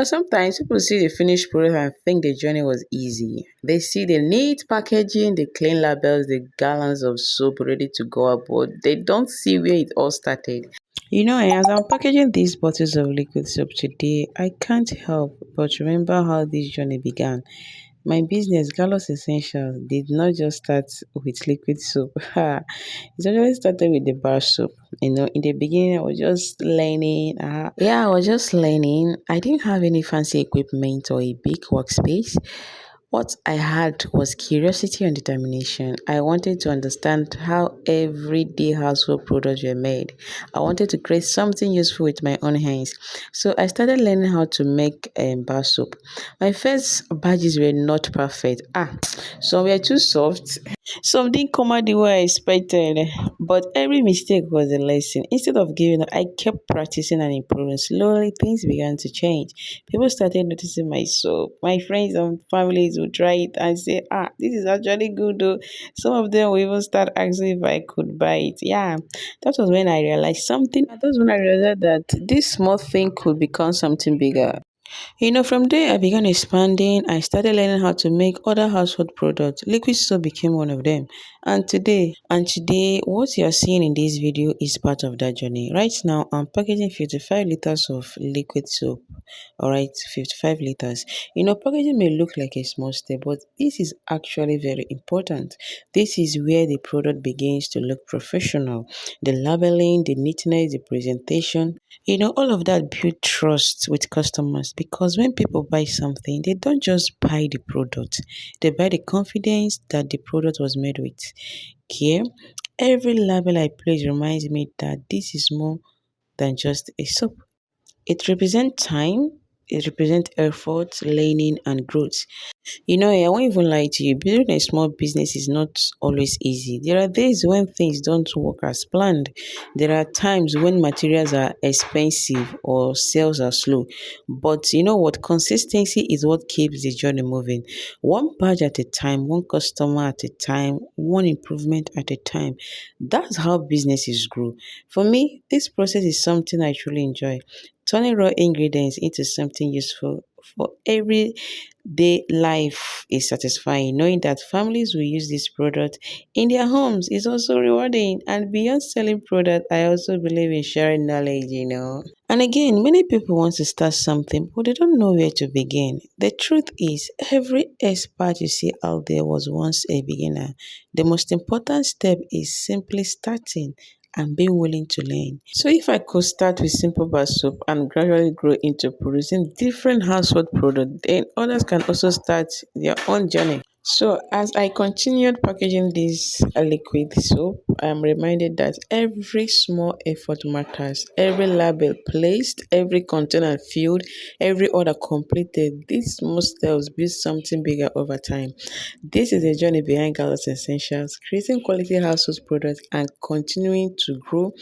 Sometimes people see the finished product and think the journey was easy. They see the neat packaging, the clean labels, the gallons of soap ready to go out, but they don't see where it all started. As I'm packaging these bottles of liquid soap today, I can't help but remember how this journey began. My business, Galos Essentials, did not just start with liquid soap. It actually started with the bar soap. In the beginning, I was just learning. I was just learning. I didn't have any fancy equipment or a big workspace. What I had was curiosity and determination. I wanted to understand how everyday household products were made. I wanted to create something useful with my own hands. So I started learning how to make bar soap. My first batches were not perfect. Some were too soft. Some didn't come out the way I expected. But every mistake was a lesson. Instead of giving up, I kept practicing and improving. Slowly, things began to change. People started noticing my soap. My friends and families would try it and say, this is actually good though. Some of them will even start asking if I could buy it. Yeah, that was when I realized something. That was when I realized that this small thing could become something bigger. From there I began expanding. I started learning how to make other household products. Liquid soap became one of them. And today, what you are seeing in this video is part of that journey. Right now, I'm packaging 55 liters of liquid soap. Alright, 55 liters. Packaging may look like a small step, but this is actually very important. This is where the product begins to look professional. The labeling, the neatness, the presentation, all of that build trust with customers because when people buy something, they don't just buy the product, they buy the confidence that the product was made with care. Every label I place reminds me that this is more than just a soap. It represents time, it represents effort, learning, and growth. I won't even lie to you. Building a small business is not always easy. There are days when things don't work as planned. There are times when materials are expensive or sales are slow. But you know what? Consistency is what keeps the journey moving. One batch at a time, one customer at a time, one improvement at a time. That's how businesses grow. For me, this process is something I truly enjoy. Turning raw ingredients into something useful for everyday life is satisfying. Knowing that families will use this product in their homes is also rewarding. And beyond selling product, I also believe in sharing knowledge. And again, many people want to start something, but they don't know where to begin. The truth is, every expert you see out there was once a beginner. The most important step is simply starting and being willing to learn. So if I could start with simple bar soap and gradually grow into producing different household products, then others can also start their own journey. So as I continued packaging this liquid soap, I'm reminded that every small effort matters. Every label placed, every container filled, every order completed. These small steps build something bigger over time. This is a journey behind Galas Essentials, creating quality household products and continuing to grow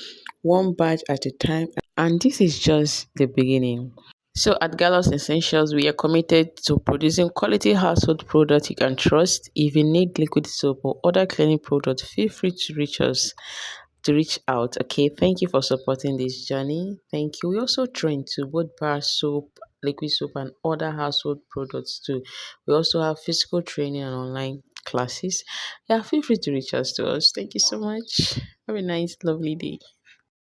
one batch at a time. And this is just the beginning. So at Galos Essentials, we are committed to producing quality household products you can trust. If you need liquid soap or other cleaning products, feel free to reach out. Okay, thank you for supporting this journey. Thank you. We also train to both bar soap, liquid soap, and other household products too. We also have physical training and online classes. Yeah, feel free to reach out to us. Thank you so much. Have a nice, lovely day.